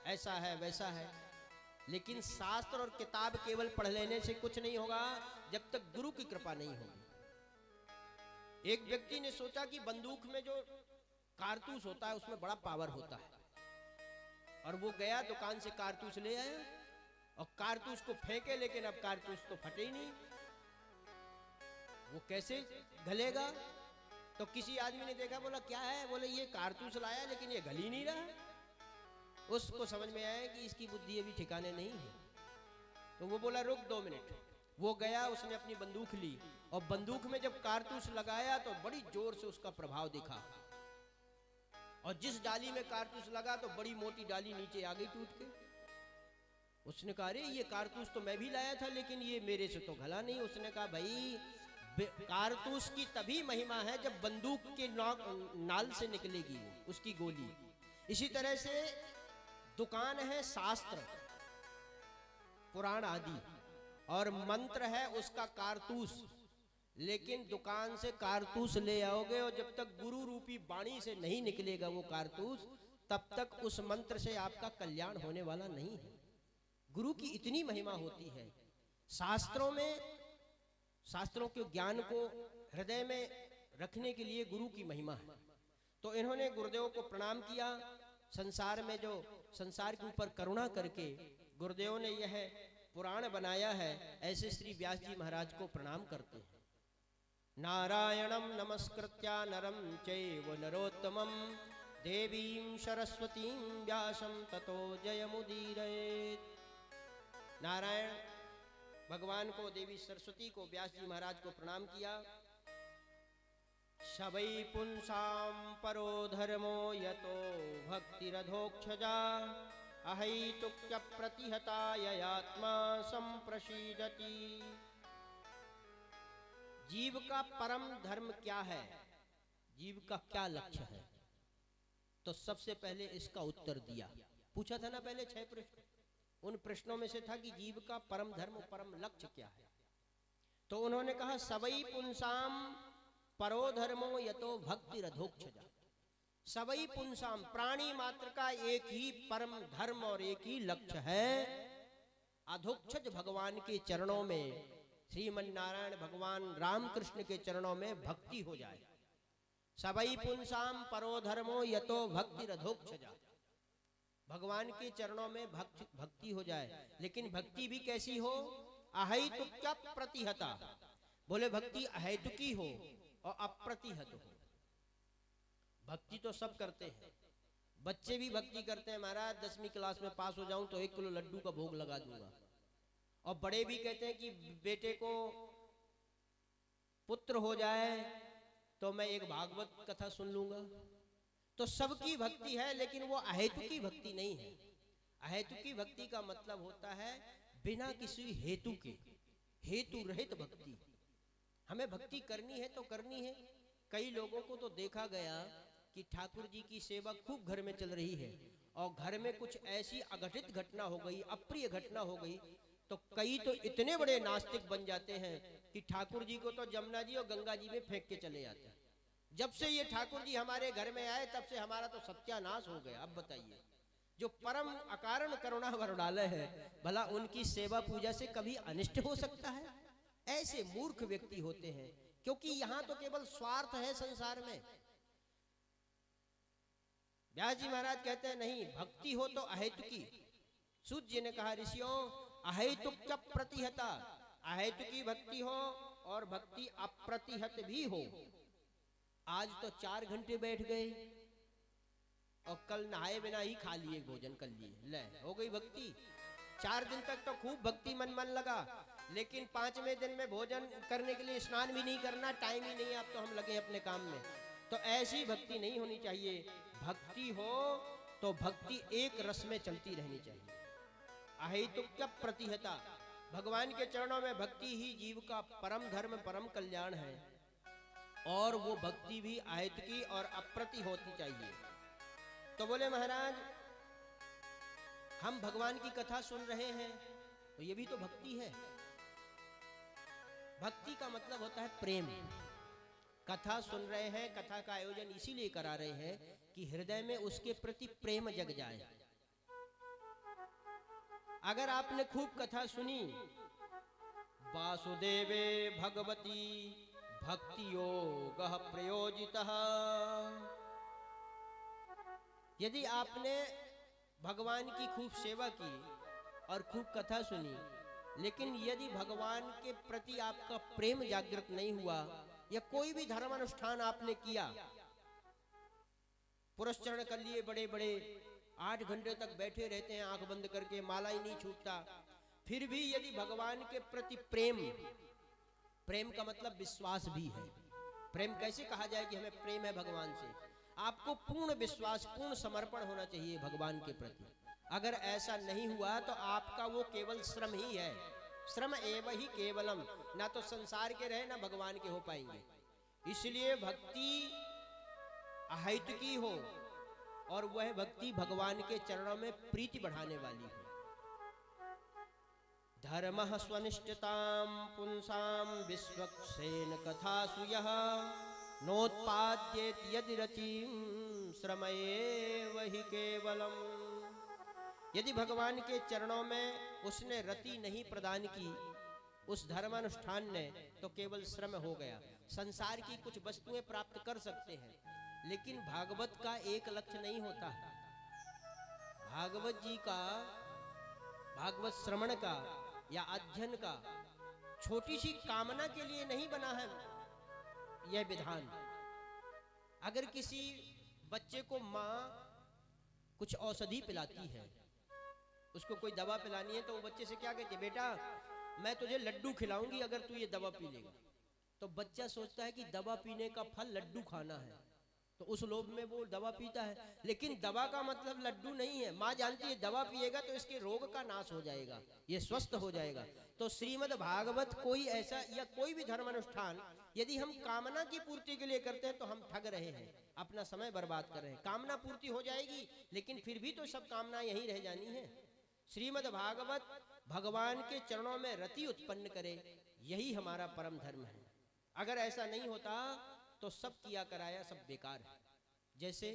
ऐसा है वैसा है। लेकिन शास्त्र और किताब केवल पढ़ लेने से कुछ नहीं होगा जब तक गुरु की कृपा नहीं होगी। एक व्यक्ति ने सोचा कि बंदूक में जो कारतूस होता है उसमें बड़ा पावर होता है, और वो गया दुकान से कारतूस ले आया और कारतूस को फेंके, लेकिन अब कारतूस तो फटे ही नहीं। वो कैसे गलेगा? तो किसी आदमी ने देखा, बोला क्या है? बोले ये कारतूस लाया लेकिन ये गल ही नहीं रहा। उसको समझ में आया कि इसकी बुद्धि अभी ठिकाने नहीं है। तो वो बोला रुक 2 मिनट। वो गया, उसने अपनी बंदूक ली और बंदूक में जब कारतूस लगाया तो बड़ी जोर से उसका प्रभाव दिखा, और जिस डाली में कारतूस लगा तो बड़ी मोटी डाली नीचे आ गई टूट के। उसने कहा अरे ये कारतूस तो मैं भी लाया था लेकिन ये मेरे से तो गला नहीं। उसने कहा भाई कारतूस की तभी महिमा है जब बंदूक के नाल से निकलेगी उसकी गोली। इसी तरह से दुकान है शास्त्र पुराण आदि, और मंत्र है उसका कारतूस। लेकिन दुकान से कारतूस ले आओगे और जब तक गुरु रूपी वाणी से नहीं निकलेगा वो कारतूस, तब तक उस मंत्र से आपका कल्याण होने वाला नहीं है। गुरु की इतनी महिमा होती है। शास्त्रों में, शास्त्रों के ज्ञान को हृदय में रखने के लिए गुरु की महिमा है। तो इन्होंने गुरुदेव को प्रणाम किया। संसार में जो संसार के ऊपर करुणा करके गुरुदेव ने यह पुराण बनाया है, ऐसे श्री व्यास जी महाराज को प्रणाम करते हैं। नारायणं नमस्कृत्या नरं चैव नरोत्तमं देवीं सरस्वतीं व्यासं ततो जयमुदीरयेत्। नारायण भगवान को, देवी सरस्वती को, व्यास जी महाराज को प्रणाम किया। शवै पुंसां परो धर्मो यतो भक्तिरधोक्षजा अहैतुक्य प्रतिहता ययात्मा संप्रसीदति। जीव का परम धर्म क्या है? जीव का क्या लक्ष्य है? तो सबसे पहले इसका उत्तर दिया। पूछा था ना पहले 6 प्रश्न, उन प्रश्नों में से था कि जीव का परम धर्म, परम लक्ष्य क्या है। तो उन्होंने कहा सवई पुंसाम परो धर्मो यतो भक्ति रधोक्षजा। सवई पुंसाम, प्राणी मात्र का एक ही परम धर्म और एक ही लक्ष्य है, अधोक्षज भगवान के चरणों में, श्रीमन नारायण भगवान रामकृष्ण के चरणों में भक्ति हो जाए। सवई पुंसाम परो धर्मो यतो भक्ति रधोक्षजा, भगवान के चरणों में भक्ति हो जाए। लेकिन भक्ति भी कैसी हो? अहैतुक्य प्रतिहता। बोले भक्ति अहैतुकी हो और अप्रतिहत हो। भक्ति तो सब करते हैं, बच्चे भी भक्ति करते हैं, महाराज 10वीं क्लास में पास हो जाऊं तो 1 किलो लड्डू का भोग लगा दूंगा। और बड़े भी कहते हैं कि बेटे को पुत्र हो जाए तो मैं एक भागवत कथा सुन लूंगा। तो सबकी भक्ति है, लेकिन वो अहेतुकी भक्ति नहीं है। अहेतुकी भक्ति का मतलब होता है बिना किसी हेतु के, हेतु रहित भक्ति। हमें भक्ति करनी है तो करनी है। कई लोगों को तो देखा गया कि ठाकुर जी की सेवा खूब घर में चल रही है और घर में कुछ ऐसी अघटित घटना हो गई, अप्रिय घटना हो गई, तो कई तो इतने बड़े नास्तिक बन जाते हैं कि ठाकुर जी को तो जमुना जी और गंगा जी में फेंक के चले जाते हैं। जब से ये ठाकुर जी हमारे घर में आए तब से हमारा तो सत्यानाश हो गया। अब बताइए, जो परम अकारण करुणा वरुणालय है, भला उनकी सेवा पूजा से कभी अनिष्ट हो सकता है? ऐसे मूर्ख व्यक्ति होते हैं, क्योंकि यहां तो केवल स्वार्थ है संसार में। व्यास जी महाराज कहते हैं नहीं, भक्ति हो तो अहेतुकी। सूत जी ने कहा ऋषियों अहेतुक्य प्रतिहता, अहेतुकी भक्ति हो और भक्ति अप्रतिहत भी हो। आज तो 4 घंटे बैठ गए और कल नहाए बिना ही खा लिए, भोजन कर लिए, ले हो गई भक्ति। 4 दिन तक तो खूब भक्ति मन लगा, लेकिन 5वें दिन में भोजन करने के लिए स्नान भी नहीं करना, टाइम ही नहीं, अब तो हम लगे अपने काम में। तो ऐसी भक्ति नहीं होनी चाहिए। भक्ति हो तो भक्ति एक रस में चलती रहनी चाहिए। अहेतुक्य प्रतिहता, भगवान के चरणों में भक्ति ही जीव का परम धर्म, परम कल्याण है। और वो भक्ति भी अहेतुकी और अप्रति होती चाहिए। तो बोले महाराज हम भगवान की कथा सुन रहे हैं तो ये भी तो भक्ति है। भक्ति का मतलब होता है प्रेम। कथा सुन रहे हैं, कथा का आयोजन इसीलिए करा रहे हैं कि हृदय में उसके प्रति प्रेम जग जाए। अगर आपने खूब कथा सुनी, वासुदेवे भगवती भक्ति योग प्रयोजितः, यदि आपने भगवान की खूब सेवा की और खूब कथा सुनी, लेकिन यदि भगवान के प्रति आपका प्रेम जागृत नहीं हुआ, या कोई भी धर्म अनुष्ठान आपने किया, पुरस्चरण कर लिए बड़े बड़े, 8 घंटे तक बैठे रहते हैं आंख बंद करके, माला ही नहीं छूटता, फिर भी यदि भगवान के प्रति प्रेम, प्रेम का मतलब विश्वास भी है। प्रेम कैसे कहा जाए कि हमें प्रेम है भगवान से? आपको पूर्ण विश्वास, पूर्ण समर्पण होना चाहिए भगवान के प्रति। अगर ऐसा नहीं हुआ तो आपका वो केवल श्रम ही है, श्रम एव ही केवलम, ना तो संसार के रहे ना भगवान के हो पाएंगे। इसलिए भक्ति अहैतुकी हो और वह भक्ति भगवान के चरणों में प्रीति बढ़ाने वाली हो। धर्मः स्वनिष्ठतां पुंसां विश्वक्सेन कथासु यः नोत्पाद्येत यदि रतिं श्रमएव हि केवलम्। यदि भगवान के चरणों में उसने रति नहीं प्रदान की, उस धर्मानुष्ठान ने, तो केवल श्रम हो गया। संसार की कुछ वस्तुएं प्राप्त कर सकते हैं, लेकिन भागवत का एक लक्ष्य नहीं होता। भागवत जी का, भागवत श्रवण का या अध्ययन का छोटी सी कामना के लिए नहीं बना है यह विधान। अगर किसी बच्चे को माँ कुछ औषधि पिलाती है, उसको कोई दवा पिलानी है, तो वो बच्चे से क्या कहती है, बेटा मैं तुझे लड्डू खिलाऊंगी अगर तू ये दवा पी लेगा। तो बच्चा सोचता है कि दवा पीने का फल लड्डू खाना है, तो उस लोभ में वो दवा पीता है। लेकिन दवा का मतलब लड्डू नहीं है। माँ जानती है दवा पिएगा तो इसके रोग का नाश हो जाएगा, ये स्वस्थ हो जाएगा। तो श्रीमद् भागवत कोई ऐसा या कोई भी धर्म अनुष्ठान यदि हम कामना की पूर्ति के लिए करते हैं तो हम ठग रहे हैं, अपना समय बर्बाद कर रहे हैं। कामना पूर्ति हो जाएगी, लेकिन फिर भी तो सब कामना यहीं रह जानी है। श्रीमद् भागवत भगवान के चरणों में रति उत्पन्न करे, यही हमारा परम धर्म है। अगर ऐसा नहीं होता तो सब किया कराया सब बेकार है। जैसे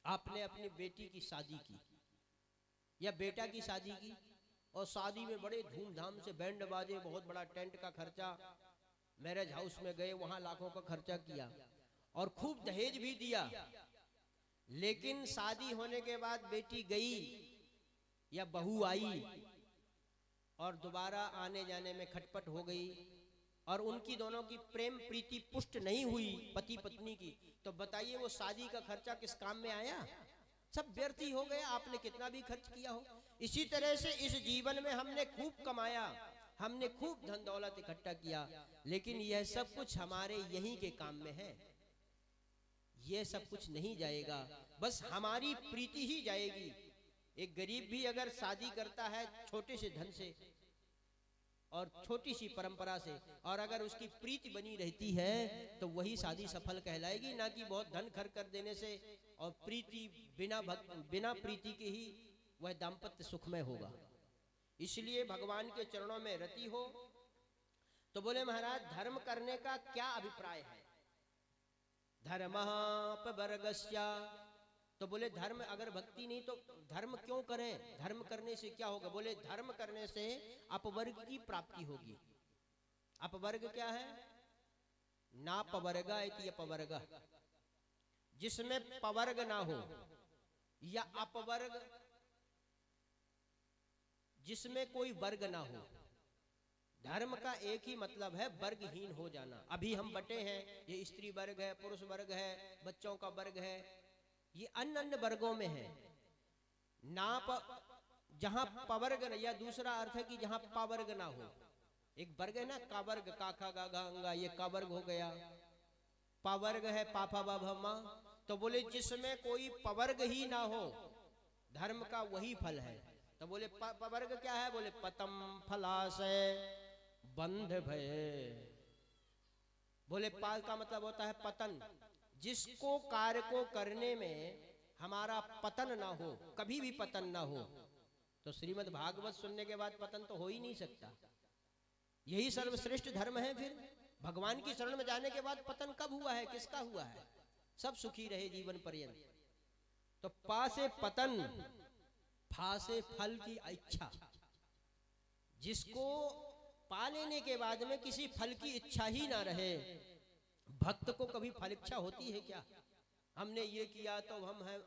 आपने अपनी बेटी की शादी की या बेटा की शादी की, और शादी में बड़े धूमधाम से बैंड बाजे, बहुत बड़ा टेंट का खर्चा, मैरिज हाउस में गए, वहां लाखों का खर्चा किया और खूब दहेज भी दिया। लेकिन शादी होने के बाद बेटी गई या बहू आई और दोबारा आने जाने में खटपट हो गई, और उनकी दोनों की प्रेम प्रीति पुष्ट नहीं हुई पति पत्नी की, तो बताइए वो शादी का खर्चा किस काम में आया? सब व्यर्थ ही हो गया, आपने कितना भी खर्च किया हो। इसी तरह से इस जीवन में हमने खूब कमाया, हमने खूब धन दौलत इकट्ठा किया, लेकिन यह सब कुछ हमारे यहीं के काम में है। यह सब कुछ नहीं जाएगा, बस हमारी प्रीति ही जाएगी। एक गरीब भी अगर शादी करता है छोटे से धन से और छोटी सी परंपरा से, और अगर उसकी प्रीति बनी रहती है तो वही शादी सफल कहलाएगी, ना कि बहुत धन खर्च कर देने से और प्रीति बिना प्रीति के ही वह दाम्पत्य सुखमय होगा। इसलिए भगवान के चरणों में रति हो। तो बोले महाराज धर्म करने का क्या अभिप्राय है? धर्मः अपवर्गस्य। तो बोले धर्म अगर भक्ति नहीं तो धर्म क्यों करें? धर्म करने से क्या होगा? बोले धर्म करने से अपवर्ग की प्राप्ति होगी। अपवर्ग क्या है? नापवर्ग इति अपवर्ग, जिसमें पवर्ग ना हो, या अपवर्ग जिसमें कोई वर्ग ना हो। धर्म का एक ही मतलब है वर्गहीन हो जाना। अभी हम बटे हैं, ये स्त्री वर्ग है, पुरुष वर्ग है, बच्चों का वर्ग है, ये अन्य अन्य वर्गों में है। जहां पवर्ग, या दूसरा अर्थ है कि जहां पावर्ग ना हो। एक वर्ग है ना कावर्ग, काखा गागा अंगा, ये कावर्ग हो गया। पावर्ग है पापा बाभा। तो बोले जिसमें कोई पवर्ग ही ना हो, धर्म का वही फल है। तो बोले पवर्ग क्या है? बोले पतम फलाशय बंध भय। बोले पाल का मतलब होता है पतन, जिसको कार्य को करने में हमारा पतन ना हो, कभी भी पतन ना हो। तो श्रीमद् भागवत सुनने के बाद पतन तो हो ही नहीं सकता। यही सर्वश्रेष्ठ धर्म है। फिर भगवान की शरण में जाने के बाद पतन कब हुआ है? किसका हुआ है? सब सुखी रहे जीवन पर्यंत। तो पा से पतन, भा से फल की इच्छा, जिसको पा लेने के बाद में किसी फल की इच्छा ही ना रहे। भक्त को कभी फल इच्छा होती है क्या? हमने ये किया तो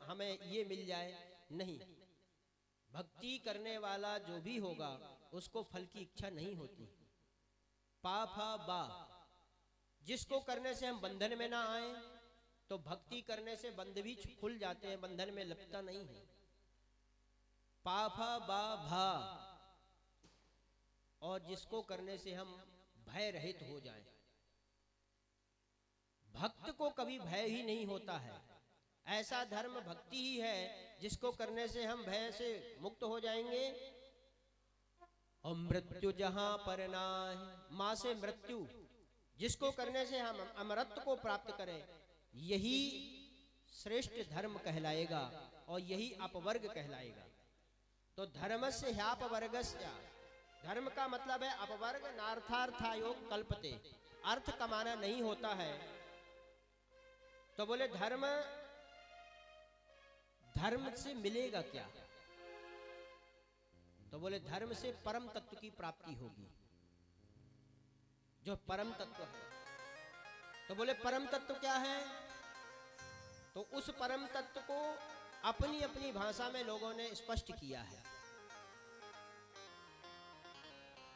हमें ये मिल जाए, नहीं। भक्ति करने वाला जो भी होगा उसको फल की इच्छा नहीं होती। पा फा बा, जिसको करने से हम बंधन में ना आए, तो भक्ति करने से बंध भी खुल जाते हैं, बंधन में लगता नहीं है। पा फा बा भा, और जिसको करने से हम भय रहित हो जाएं। भक्त को कभी भय ही नहीं होता है। ऐसा धर्म भक्ति ही है जिसको करने से हम भय से मुक्त हो जाएंगे। और मृत्यु जहां पर नाहि, मां से मृत्यु, जिसको करने से हम अमरत्व को प्राप्त करें, यही श्रेष्ठ धर्म कहलाएगा और यही अपवर्ग कहलाएगा। तो धर्म से ह्यापवर्गस्य, धर्म का मतलब है अपवर्ग। नार्थार्थायोग कल्पते, अर्थ कमाना नहीं होता है। तो बोले धर्म, धर्म से मिलेगा क्या? तो बोले धर्म से परम तत्व की प्राप्ति होगी, जो परम तत्व है। तो बोले परम तत्व क्या है? तो उस परम तत्व को अपनी अपनी भाषा में लोगों ने स्पष्ट किया है।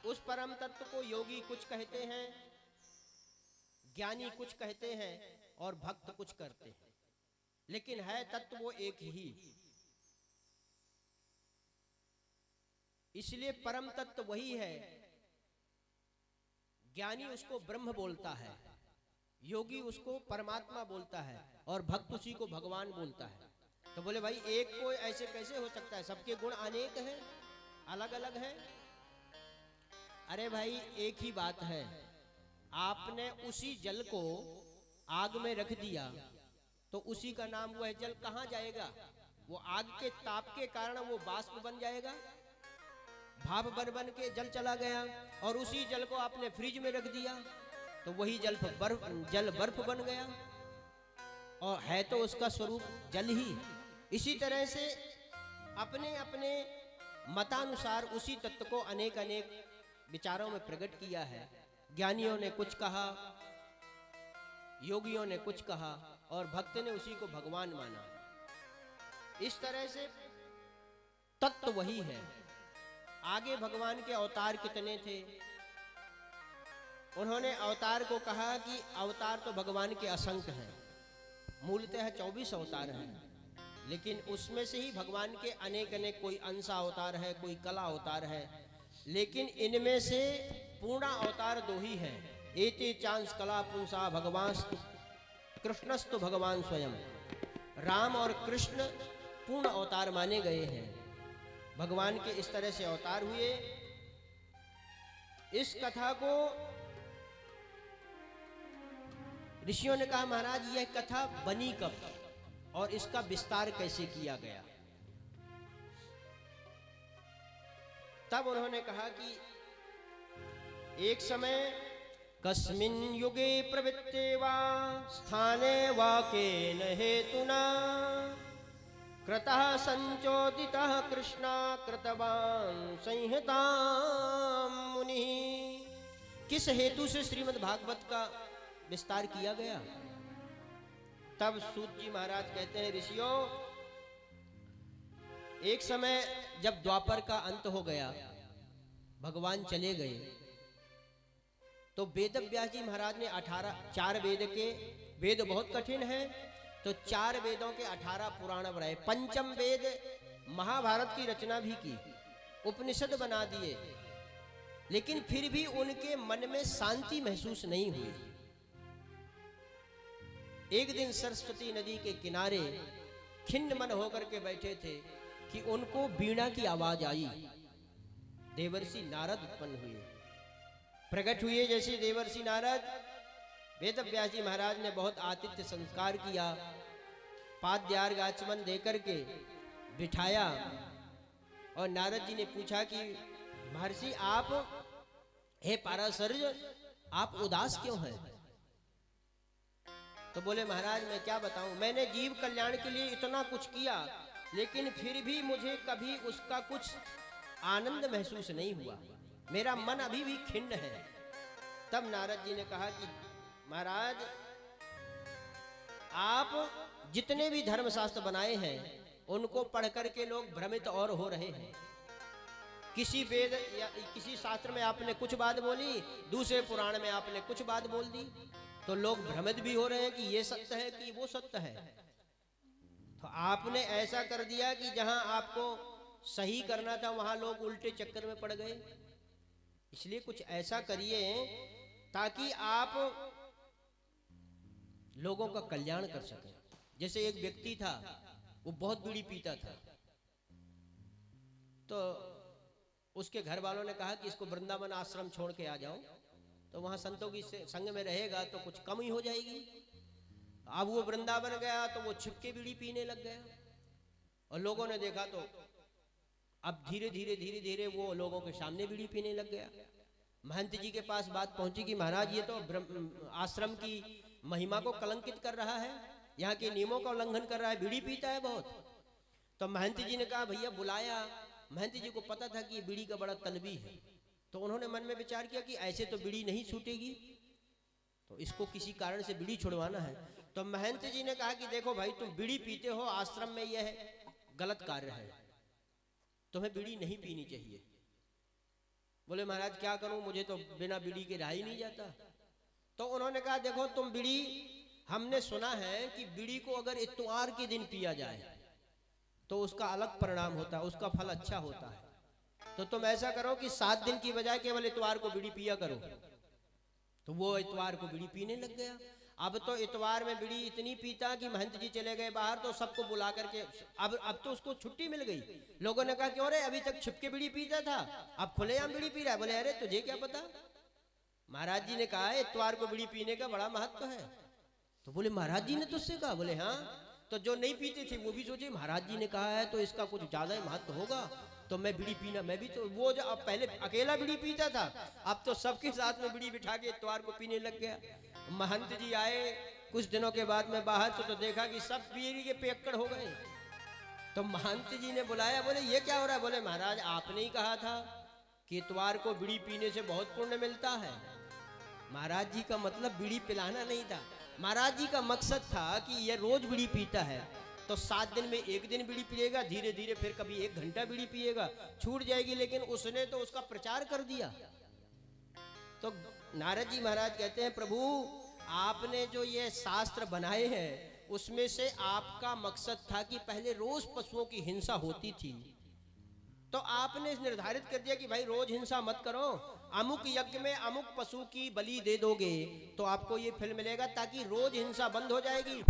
उस परम तत्व को योगी कुछ कहते हैं, ज्ञानी कुछ कहते हैं और भक्त कुछ करते हैं, लेकिन है तत्व वो एक ही। इसलिए परम तत्व वही है। ज्ञानी उसको ब्रह्म बोलता है, योगी उसको परमात्मा बोलता है और भक्त उसी को भगवान बोलता है। तो बोले भाई एक को ऐसे कैसे हो सकता है? सबके गुण अनेक हैं, अलग अलग हैं। अरे भाई एक ही बात है, आपने उसी जल को आग में रख दिया तो उसी का नाम वह जल कहाँ जाएगा? वो आग के ताप के कारण वो बाष्प बन जाएगा, भाप बन बन के जल चला गया। और उसी जल को आपने फ्रिज में रख दिया तो वही जल बर्फ बन गया, और है तो उसका स्वरूप जल ही। इसी तरह से अपने अपने मतानुसार उसी तत्व को अनेक अनेक विचारों में प्रकट किया है। ज्ञानियों ने कुछ कहा, योगियों ने कुछ कहा और भक्त ने उसी को भगवान माना। इस तरह से तत्व वही है। आगे भगवान के अवतार कितने थे? उन्होंने अवतार को कहा कि अवतार तो भगवान के असंख्य हैं, मूलतः 24 अवतार हैं, लेकिन उसमें से ही भगवान के अनेक अनेक, कोई अंश अवतार है, कोई कला अवतार है, लेकिन इनमें से पूर्ण अवतार दो ही हैं। एते चांस कला पुंसा भगवानस्तु कृष्णस्तु भगवान स्वयं। राम और कृष्ण पूर्ण अवतार माने गए हैं। भगवान के इस तरह से अवतार हुए। इस कथा को ऋषियों ने कहा महाराज यह कथा बनी कब और इसका विस्तार कैसे किया गया? तब उन्होंने कहा कि एक समय कस्मिन् युगे प्रवृत्ते वा स्थाने वा केन हेतुना कृतः संचोदितः कृष्णा कृतवान् संहितां मुनिः। किस हेतु से श्रीमद् भागवत का विस्तार किया गया? तब सूत जी महाराज कहते हैं ऋषियों, एक समय जब द्वापर का अंत हो गया, भगवान चले गए, तो वेद व्यास जी महाराज ने 4 वेद के, वेद बहुत कठिन है, तो 4 वेदों के 18 पुराण बनाए। पंचम वेद महाभारत की रचना भी की, उपनिषद बना दिए, लेकिन फिर भी उनके मन में शांति महसूस नहीं हुई। एक दिन सरस्वती नदी के किनारे खिन्न मन होकर के बैठे थे कि उनको वीणा की आवाज आई। देवर्षि नारद उत्पन्न हुए, प्रकट हुए। जैसे देवर्षि नारद, वेद व्यास जी महाराज ने बहुत आतिथ्य संस्कार किया, पाद्यार्घ आचमन देकर के बिठाया, और नारद जी ने पूछा कि महर्षि आप, हे पाराशर्य, आप उदास क्यों हैं? तो बोले महाराज मैं क्या बताऊं, मैंने जीव कल्याण के लिए इतना कुछ किया लेकिन फिर भी मुझे कभी उसका कुछ आनंद महसूस नहीं हुआ, मेरा मन अभी भी खिन्न है। तब नारद जी ने कहा कि महाराज, आप जितने भी धर्मशास्त्र बनाए हैं उनको पढ़ करके लोग भ्रमित और हो रहे हैं। किसी वेद या किसी शास्त्र में आपने कुछ बात बोली, दूसरे पुराण में आपने कुछ बात बोल दी, तो लोग भ्रमित भी हो रहे हैं कि ये सत्य है कि वो सत्य है। तो आपने ऐसा कर दिया कि जहां आपको सही करना था वहां लोग उल्टे चक्कर में पड़ गए। इसलिए कुछ ऐसा करिए ताकि आप लोगों का कल्याण कर सकें। जैसे एक व्यक्ति था, वो बहुत बीड़ी पीता था, तो उसके घर वालों ने कहा कि इसको वृंदावन आश्रम छोड़ के आ जाओ, तो वहां संतों की संग में रहेगा तो कुछ कम ही हो जाएगी। अब वो वृंदावन गया तो वो छिपके बीड़ी पीने लग गया, और लोगों ने देखा तो अब धीरे धीरे वो लोगों के सामने बीड़ी पीने लग गया। महंत जी के पास बात पहुंची कि महाराज ये तो आश्रम की महिमा को कलंकित कर रहा है, यहाँ के नियमों का उल्लंघन कर रहा है, बीड़ी पीता है बहुत। तो महंत जी ने कहा भैया बुलाया। महंत जी को पता था कि ये बीड़ी का बड़ा तलबी है, तो उन्होंने मन में विचार किया कि ऐसे तो बीड़ी नहीं छूटेगी, तो इसको किसी कारण से बीड़ी छुड़वाना है। तो महंत जी ने कहा कि देखो भाई, तुम बीड़ी पीते हो, आश्रम में यह गलत कार्य है, तुम्हें बीड़ी नहीं पीनी चाहिए। बोले महाराज क्या करूं, मुझे तो बिना बीड़ी के रहा ही नहीं जाता। तो उन्होंने कहा देखो तुम बीड़ी, हमने सुना है कि बीड़ी को अगर इतवार के दिन पिया जाए तो उसका अलग परिणाम होता है, उसका फल अच्छा होता है। तो तुम ऐसा करो कि 7 दिन की बजाय केवल इतवार को बीड़ी पिया करो। तो वो इतवार को बीड़ी पीने लग गया। अब तो इतवार में बीड़ी इतनी पीता कि महंत जी चले गए बाहर, तो सबको बुला करके अब तो उसको छुट्टी मिल गई। लोगों ने कहा क्यों रे, अभी तक छिपके बीड़ी पीता था, अब खुलेआम बीड़ी पी रहा है। बोले अरे तुझे क्या पता, महाराज जी ने कहा है इतवार को बीड़ी पीने का बड़ा महत्व है। तो बोले महाराज जी ने तुझसे कहा? बोले हाँ। तो जो नहीं पीते थे वो भी सोचे महाराज जी ने कहा है तो इसका कुछ ज्यादा ही महत्व होगा, तो मैं बीड़ी पीना, मैं भी तो वो जो अब पहले अकेला बीड़ी पीता था, अब तो सबके साथ में बीड़ी बिठा के इतवार को पीने लग गया। महंत जी आए कुछ दिनों के बाद में बाहर से, तो देखा कि सब बीड़ी के पेक्कड़ हो गए। तो महंत जी ने बुलाया, बोले ये क्या हो रहा है? बोले महाराज आपने ही कहा था कि इतवार को बीड़ी पीने से बहुत पुण्य मिलता है। महाराज जी का मतलब बीड़ी पिलाना नहीं था, महाराज जी का मकसद था कि ये रोज बीड़ी पीता है, तो 7 दिन में 1 दिन बीड़ी पिएगा, धीरे धीरे फिर कभी 1 घंटा बीड़ी पिएगा, छूट जाएगी। लेकिन उसने तो उसका प्रचार कर दिया। तो नारद जी महाराज कहते हैं प्रभु आपने जो ये शास्त्र बनाए हैं उसमें से आपका मकसद था कि पहले रोज पशुओं की हिंसा होती थी, तो आपने निर्धारित कर दिया कि भाई रोज हिंसा मत करो, अमुक यज्ञ में अमुक पशु की बलि दे दोगे तो आपको ये फल मिलेगा, ताकि रोज हिंसा बंद हो जाएगी।